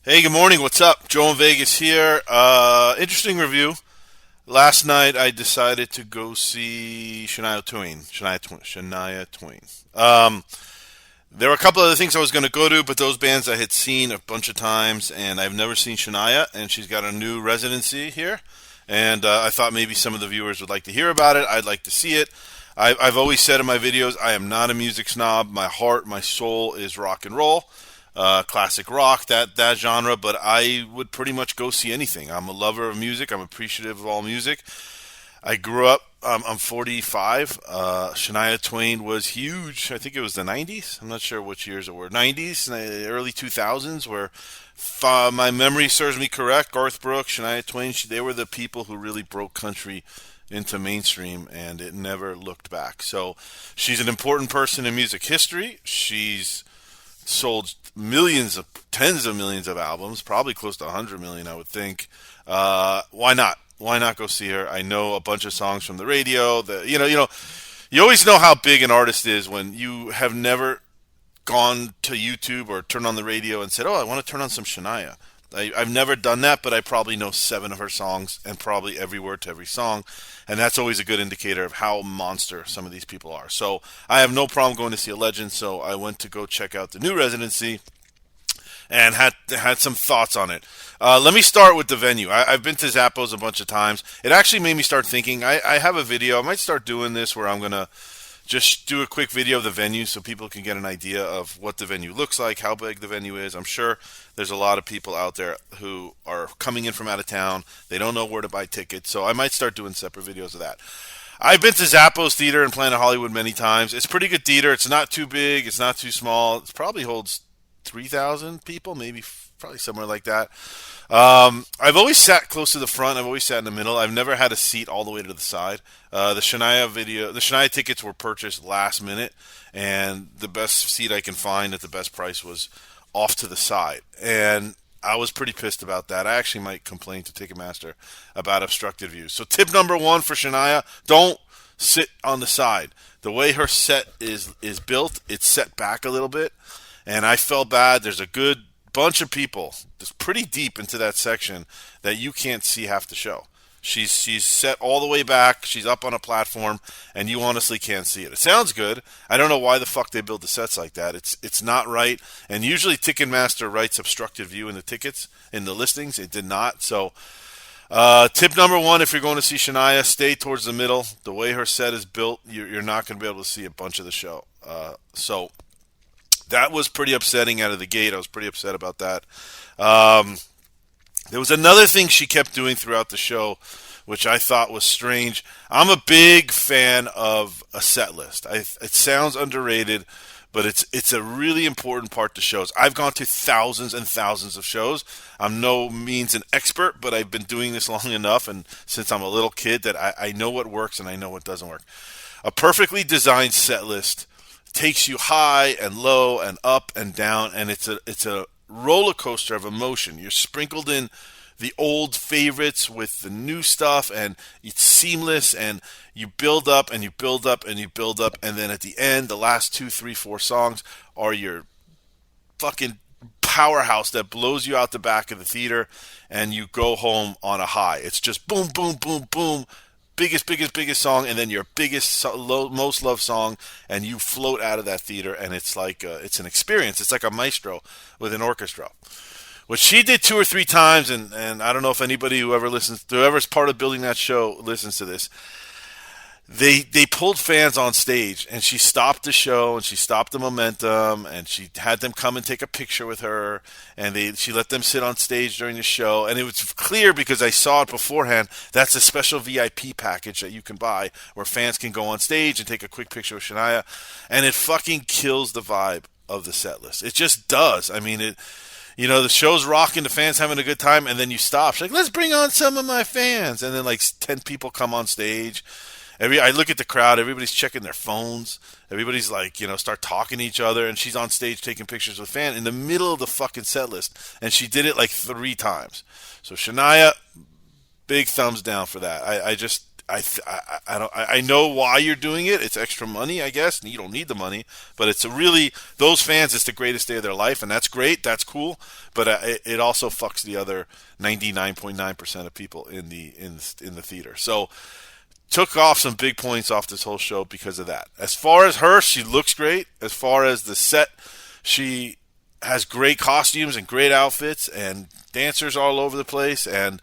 Hey, good morning. What's up? Joe in Vegas here. Interesting review. Last night I decided to go see Shania Twain. Shania Twain. There were a couple other things I was going to go to, but those bands I had seen a bunch of times, and I've never seen Shania, and she's got a new residency here. And I thought maybe some of the viewers would like to hear about it. I'd like to see it. I've always said in my videos, I am not a music snob. My heart, my soul is rock and roll, classic rock, that genre. But I would pretty much go see anything. I'm a lover of music. I'm appreciative of all music. I grew up. I'm 45. Shania Twain was huge. I think it was the 90s. I'm not sure which years it were. 90s, early 2000s, where my memory serves me correct. Garth Brooks, Shania Twain, they were the people who really broke country into mainstream, and it never looked back. So she's an important person in music history. She's sold millions of tens of millions of albums, probably close to 100 million, I would think. Why not? Why not go see her? I know a bunch of songs from the radio. You always know how big an artist is when you have never gone to YouTube or turned on the radio and said, "Oh, I want to turn on some Shania." I've never done that, but I probably know 7 of her songs and probably every word to every song, and that's always a good indicator of how monster some of these people are. So I have no problem going to see a legend. So I went to go check out the new residency and had some thoughts on it. Let me start with the venue. I've been to Zappos a bunch of times. It actually made me start thinking. I have a video. I might start doing this where I'm gonna just do a quick video of the venue so people can get an idea of what the venue looks like, how big the venue is. I'm sure there's a lot of people out there who are coming in from out of town. They don't know where to buy tickets, so I might start doing separate videos of that. I've been to Zappos Theater in Planet Hollywood many times. It's pretty good theater. It's not too big. It's not too small. It probably holds 3,000 people, maybe probably somewhere like that. I've always sat close to the front. I've always sat in the middle. I've never had a seat all the way to the side. The Shania tickets were purchased last minute, and the best seat I can find at the best price was off to the side. And I was pretty pissed about that. I actually might complain to Ticketmaster about obstructed views. So tip number one for Shania: don't sit on the side. The way her set is built, it's set back a little bit, and I felt bad. There's a good bunch of people that's pretty deep into that section that you can't see half the show. She's set all the way back. She's up on a platform, and you honestly can't see it. It sounds good. I don't know why the fuck they build the sets like that. It's not right. And usually Ticketmaster writes obstructed view in the tickets in the listings. It did not. So tip number one, if you're going to see Shania, stay towards the middle. The way her set is built, you're not going to be able to see a bunch of the show. So that was pretty upsetting out of the gate. I was pretty upset about that. There was another thing she kept doing throughout the show, which I thought was strange. I'm a big fan of a set list. It sounds underrated, but it's a really important part to shows. I've gone to thousands and thousands of shows. I'm no means an expert, but I've been doing this long enough, and since I'm a little kid, that I know what works and I know what doesn't work. A perfectly designed set list takes you high and low and up and down, and it's a roller coaster of emotion. You're sprinkled in the old favorites with the new stuff, and it's seamless, and you build up and you build up and you build up, and then at the end, the last 2, 3, 4 songs are your fucking powerhouse that blows you out the back of the theater, and you go home on a high. It's just boom, boom, boom, boom, biggest song, and then your most loved song, and you float out of that theater, and it's like it's an experience. It's like a maestro with an orchestra, which she did 2 or 3 times, and I don't know if anybody whoever's part of building that show listens to this. They pulled fans on stage, and she stopped the show, and she stopped the momentum, and she had them come and take a picture with her, and she let them sit on stage during the show, and it was clear because I saw it beforehand. That's a special VIP package that you can buy where fans can go on stage and take a quick picture with Shania, and it fucking kills the vibe of the set list. It just does. I mean, the show's rocking, the fans having a good time, and then you stop. She's like, let's bring on some of my fans, and then like 10 people come on stage. I look at the crowd. Everybody's checking their phones. Everybody's like, start talking to each other. And she's on stage taking pictures with fans in the middle of the fucking set list. And she did it like 3 times. So Shania, big thumbs down for that. I know why you're doing it. It's extra money, I guess. And you don't need the money, but it's a really those fans. It's the greatest day of their life, and that's great. That's cool. But it also fucks the other 99.9% of people in the theater. So took off some big points off this whole show because of that. As far as her, she looks great. As far as the set, she has great costumes and great outfits and dancers all over the place, and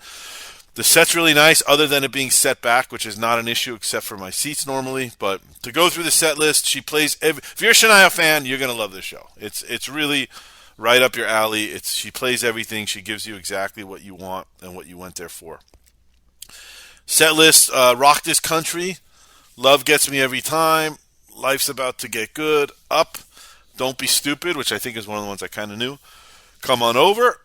the set's really nice, other than it being set back, which is not an issue except for my seats normally. But to go through the set list, she plays. If you're a Shania fan, you're gonna love this show. It's really right up your alley. She plays everything. She gives you exactly what you want and what you went there for. Set list: Rock This Country, Love Gets Me Every Time, Life's About to Get Good, Up, Don't Be Stupid, which I think is one of the ones I kind of knew. Come On Over.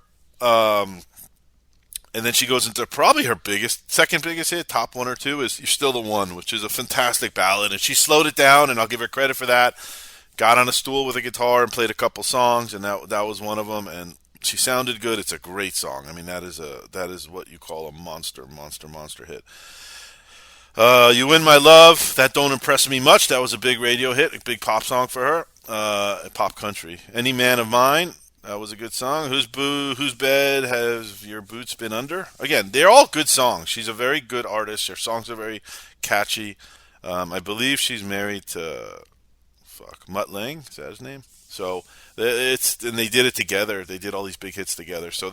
And then she goes into probably her second biggest hit, top one or two, is You're Still the One, which is a fantastic ballad. And she slowed it down, and I'll give her credit for that. Got on a stool with a guitar and played a couple songs, and that was one of them. And she sounded good. It's a great song. I mean, that is what you call a monster hit. You Win My Love, that don't impress me much. That was a big radio hit, a big pop song for her, pop country. Any Man of Mine, that was a good song. Whose bed has your boots been under? Again, they're all good songs. She's a very good artist. Her songs are very catchy. I believe she's married to Mutt Lange. Is that his name? So and they did it together. They did all these big hits together. So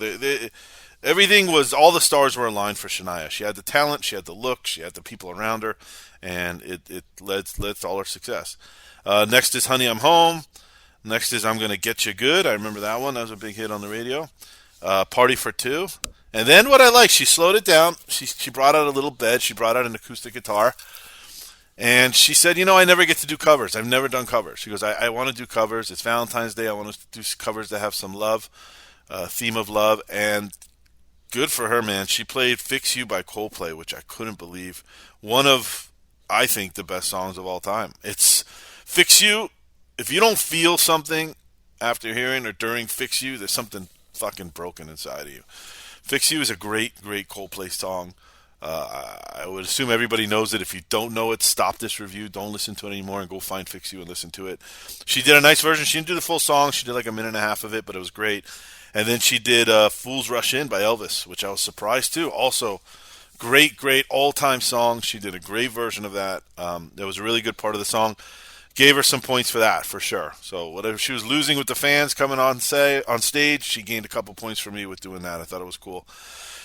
everything was, all the stars were aligned for Shania. She had the talent, she had the look, she had the people around her, and it led to all her success. Next is Honey, I'm Home. Next is I'm Gonna Get You Good. I remember that one. That was a big hit on the radio. Party for Two. And then what I like, she slowed it down. She brought out a little bed. She brought out an acoustic guitar. And she said, I never get to do covers. I've never done covers. She goes, I want to do covers. It's Valentine's Day. I want to do covers that have some love, theme of love. And good for her, man. She played Fix You by Coldplay, which I couldn't believe. One of, I think, the best songs of all time. It's Fix You. If you don't feel something after hearing or during Fix You, there's something fucking broken inside of you. Fix You is a great, great Coldplay song. I would assume everybody knows it. If you don't know it, stop this review. Don't listen to it anymore and go find Fix You and listen to it. She did a nice version. She didn't do the full song. She did like a minute and a half of it, but it was great. And then she did Fools Rush In by Elvis, which I was surprised too. Also, great, great all-time song. She did a great version of that. That was a really good part of the song. Gave her some points for that, for sure. So whatever she was losing with the fans coming on stage, she gained a couple points for me with doing that. I thought it was cool.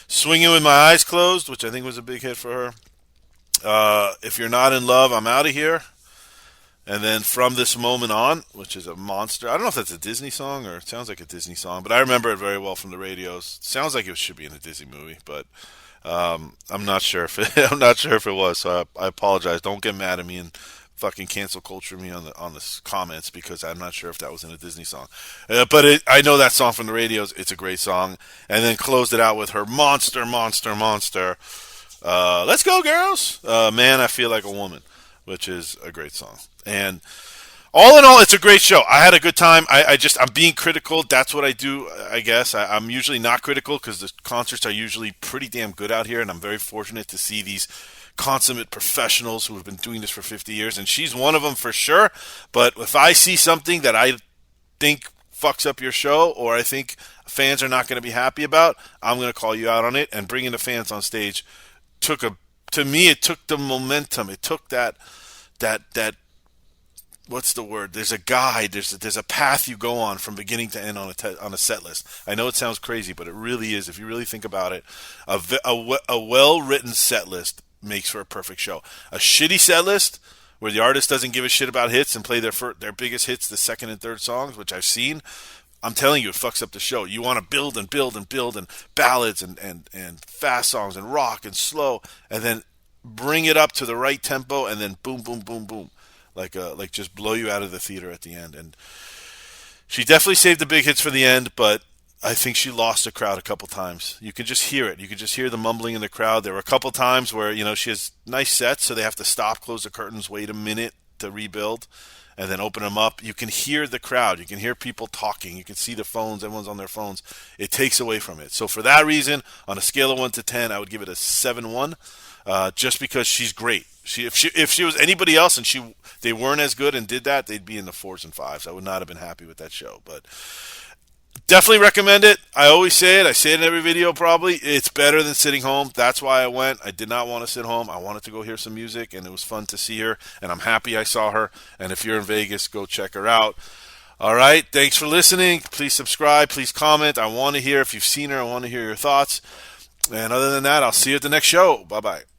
Swinging with My Eyes Closed, which I think was a big hit for her. If You're Not in Love, I'm Out of Here. And then From This Moment On, which is a monster. I don't know if that's a Disney song or it sounds like a Disney song, but I remember it very well from the radios. It sounds like it should be in a Disney movie, but I'm not sure if it was. So I apologize. Don't get mad at me and fucking cancel culture me on the comments, because I'm not sure if that was in a Disney song. But I know that song from the radios. It's a great song. And then closed it out with her monster. Let's Go Girls. Man, I Feel Like a Woman, which is a great song. And all in all, it's a great show. I had a good time. I'm being critical. That's what I do, I guess. I'm usually not critical because the concerts are usually pretty damn good out here, and I'm very fortunate to see these consummate professionals who have been doing this for 50 years, and she's one of them for sure. But if I see something that I think fucks up your show, or I think fans are not going to be happy about, I'm going to call you out on it. And bringing the fans on stage to me, it took the momentum. It took that what's the word? There's a guide. There's a path you go on from beginning to end on a set list. I know it sounds crazy, but it really is. If you really think about it, a well-written set list makes for a perfect show. A shitty set list where the artist doesn't give a shit about hits and play their biggest hits, the second and third songs, which I've seen, I'm telling you, it fucks up the show. You want to build and ballads and fast songs and rock and slow, and then bring it up to the right tempo, and then boom, boom, boom, boom, like just blow you out of the theater at the end. And she definitely saved the big hits for the end, but I think she lost the crowd a couple times. You can just hear it. You can just hear the mumbling in the crowd. There were a couple times where, she has nice sets, so they have to stop, close the curtains, wait a minute to rebuild, and then open them up. You can hear the crowd. You can hear people talking. You can see the phones. Everyone's on their phones. It takes away from it. So for that reason, on a scale of 1 to 10, I would give it a 7-1. just because she's great. If she was anybody else and they weren't as good and did that, they'd be in the 4s and 5s. I would not have been happy with that show, but definitely recommend it. I always say it. I say it in every video probably. It's better than sitting home. That's why I went. I did not want to sit home. I wanted to go hear some music, and it was fun to see her, and I'm happy I saw her. And if you're in Vegas, go check her out. All right. Thanks for listening. Please subscribe. Please comment. I want to hear if you've seen her. I want to hear your thoughts. And other than that, I'll see you at the next show. Bye-bye.